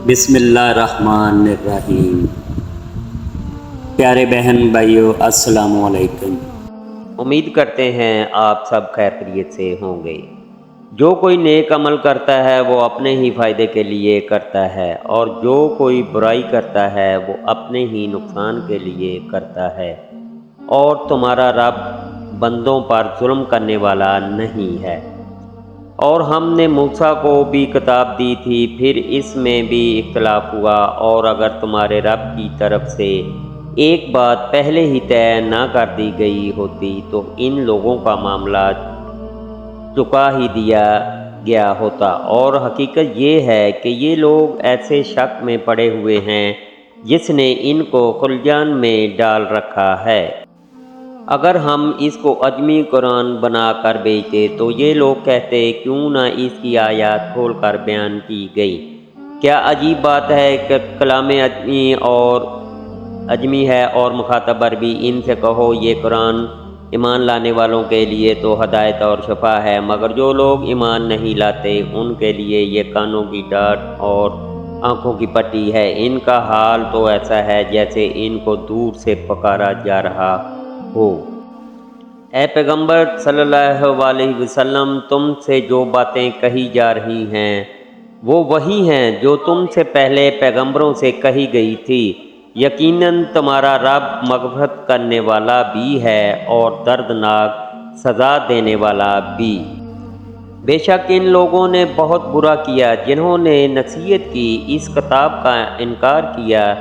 بسم اللہ الرحمن الرحیم۔ پیارے بہن بھائیو، السلام علیکم۔ امید کرتے ہیں آپ سب خیر خیریت سے ہوں گے۔ جو کوئی نیک عمل کرتا ہے وہ اپنے ہی فائدے کے لیے کرتا ہے، اور جو کوئی برائی کرتا ہے وہ اپنے ہی نقصان کے لیے کرتا ہے، اور تمہارا رب بندوں پر ظلم کرنے والا نہیں ہے۔ اور ہم نے موسیٰ کو بھی کتاب دی تھی، پھر اس میں بھی اختلاف ہوا، اور اگر تمہارے رب کی طرف سے ایک بات پہلے ہی طے نہ کر دی گئی ہوتی تو ان لوگوں کا معاملہ چکا ہی دیا گیا ہوتا۔ اور حقیقت یہ ہے کہ یہ لوگ ایسے شک میں پڑے ہوئے ہیں جس نے ان کو خلجان میں ڈال رکھا ہے۔ اگر ہم اس کو اجمی قرآن بنا کر بیچتے تو یہ لوگ کہتے کیوں نہ اس کی آیات کھول کر بیان کی گئی۔ کیا عجیب بات ہے کہ کلام اجمی ہے اور مخاطب عربی۔ ان سے کہو یہ قرآن ایمان لانے والوں کے لیے تو ہدایت اور شفا ہے، مگر جو لوگ ایمان نہیں لاتے ان کے لیے یہ کانوں کی ڈاٹ اور آنکھوں کی پٹی ہے۔ ان کا حال تو ایسا ہے جیسے ان کو دور سے پکارا جا رہا ہو۔ اے پیغمبر صلی اللہ علیہ وسلم، تم سے جو باتیں کہی جا رہی ہیں وہ وہی ہیں جو تم سے پہلے پیغمبروں سے کہی گئی تھی۔ یقیناً تمہارا رب مغفرت کرنے والا بھی ہے اور دردناک سزا دینے والا بھی۔ بے شک ان لوگوں نے بہت برا کیا جنہوں نے نصیحت کی، اس کتاب کا انکار کیا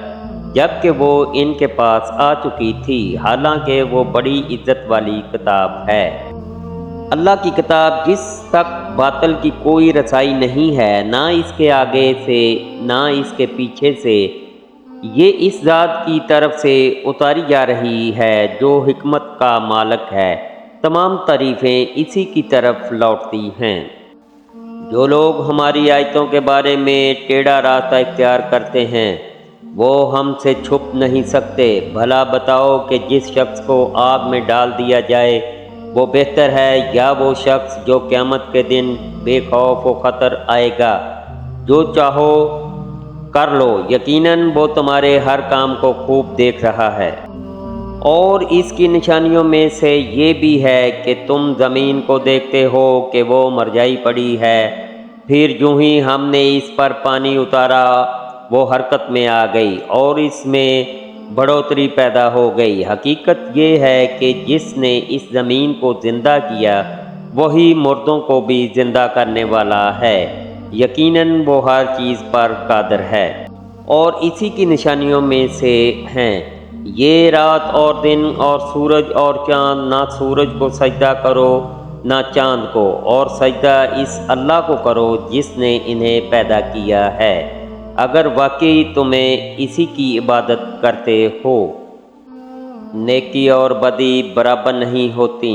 جبکہ وہ ان کے پاس آ چکی تھی، حالانکہ وہ بڑی عزت والی کتاب ہے۔ اللہ کی کتاب جس تک باطل کی کوئی رسائی نہیں ہے، نہ اس کے آگے سے نہ اس کے پیچھے سے، یہ اس ذات کی طرف سے اتاری جا رہی ہے جو حکمت کا مالک ہے۔ تمام تعریفیں اسی کی طرف لوٹتی ہیں۔ جو لوگ ہماری آیتوں کے بارے میں ٹیڑھا راستہ اختیار کرتے ہیں وہ ہم سے چھپ نہیں سکتے۔ بھلا بتاؤ کہ جس شخص کو آگ میں ڈال دیا جائے وہ بہتر ہے یا وہ شخص جو قیامت کے دن بے خوف و خطر آئے گا؟ جو چاہو کر لو، یقیناً وہ تمہارے ہر کام کو خوب دیکھ رہا ہے۔ اور اس کی نشانیوں میں سے یہ بھی ہے کہ تم زمین کو دیکھتے ہو کہ وہ مرجائی پڑی ہے، پھر جو ہی ہم نے اس پر پانی اتارا وہ حرکت میں آ گئی اور اس میں بڑھوتری پیدا ہو گئی۔ حقیقت یہ ہے کہ جس نے اس زمین کو زندہ کیا وہی مردوں کو بھی زندہ کرنے والا ہے، یقیناً وہ ہر چیز پر قادر ہے۔ اور اسی کی نشانیوں میں سے ہیں یہ رات اور دن اور سورج اور چاند، نہ سورج کو سجدہ کرو نہ چاند کو، اور سجدہ اس اللہ کو کرو جس نے انہیں پیدا کیا ہے، اگر واقعی تمہیں اسی کی عبادت کرتے ہو۔ نیکی اور بدی برابر نہیں ہوتی،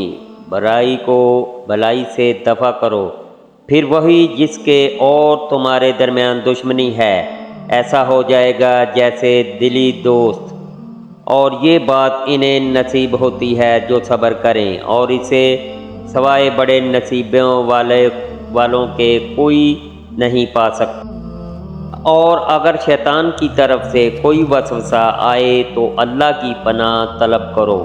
برائی کو بھلائی سے دفع کرو، پھر وہی جس کے اور تمہارے درمیان دشمنی ہے ایسا ہو جائے گا جیسے دلی دوست، اور یہ بات انہیں نصیب ہوتی ہے جو صبر کریں، اور اسے سوائے بڑے نصیبوں والوں کے کوئی نہیں پا سکتا۔ اور اگر شیطان کی طرف سے کوئی وسوسہ آئے تو اللہ کی پناہ طلب کرو،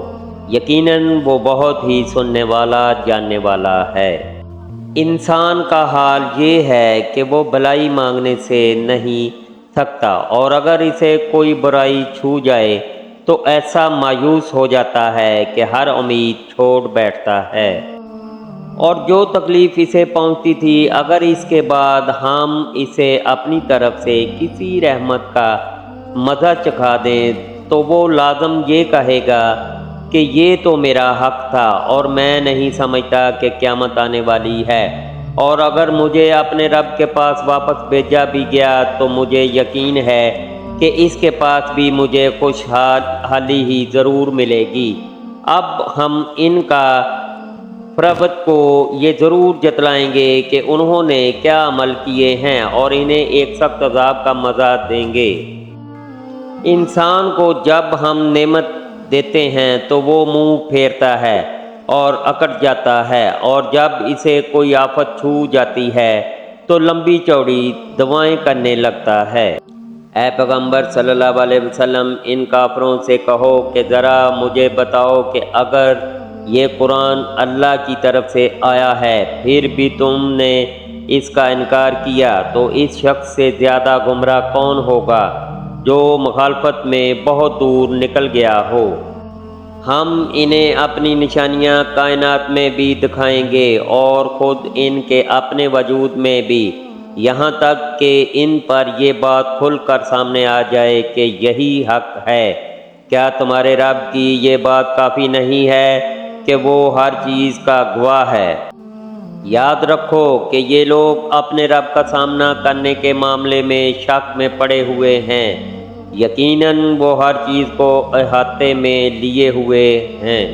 یقیناً وہ بہت ہی سننے والا جاننے والا ہے۔ انسان کا حال یہ ہے کہ وہ بھلائی مانگنے سے نہیں تھکتا، اور اگر اسے کوئی برائی چھو جائے تو ایسا مایوس ہو جاتا ہے کہ ہر امید چھوڑ بیٹھتا ہے۔ اور جو تکلیف اسے پہنچتی تھی اگر اس کے بعد ہم اسے اپنی طرف سے کسی رحمت کا مزہ چکھا دیں تو وہ لازم یہ کہے گا کہ یہ تو میرا حق تھا اور میں نہیں سمجھتا کہ قیامت آنے والی ہے، اور اگر مجھے اپنے رب کے پاس واپس بھیجا بھی گیا تو مجھے یقین ہے کہ اس کے پاس بھی مجھے خوشحالی ہی ضرور ملے گی۔ اب ہم ان کا فروت کو یہ ضرور جتلائیں گے کہ انہوں نے کیا عمل کیے ہیں اور انہیں ایک سخت عذاب کا مزہ دیں گے۔ انسان کو جب ہم نعمت دیتے ہیں تو وہ منہ پھیرتا ہے اور اکڑ جاتا ہے، اور جب اسے کوئی آفت چھو جاتی ہے تو لمبی چوڑی دعائیں کرنے لگتا ہے۔ اے پیغمبر صلی اللہ علیہ وسلم ان کافروں سے کہو کہ ذرا مجھے بتاؤ کہ اگر یہ قرآن اللہ کی طرف سے آیا ہے پھر بھی تم نے اس کا انکار کیا تو اس شخص سے زیادہ گمراہ کون ہوگا جو مخالفت میں بہت دور نکل گیا ہو۔ ہم انہیں اپنی نشانیاں کائنات میں بھی دکھائیں گے اور خود ان کے اپنے وجود میں بھی، یہاں تک کہ ان پر یہ بات کھل کر سامنے آ جائے کہ یہی حق ہے۔ کیا تمہارے رب کی یہ بات کافی نہیں ہے کہ وہ ہر چیز کا گواہ ہے؟ یاد رکھو کہ یہ لوگ اپنے رب کا سامنا کرنے کے معاملے میں شک میں پڑے ہوئے ہیں، یقیناً وہ ہر چیز کو احاطے میں لیے ہوئے ہیں۔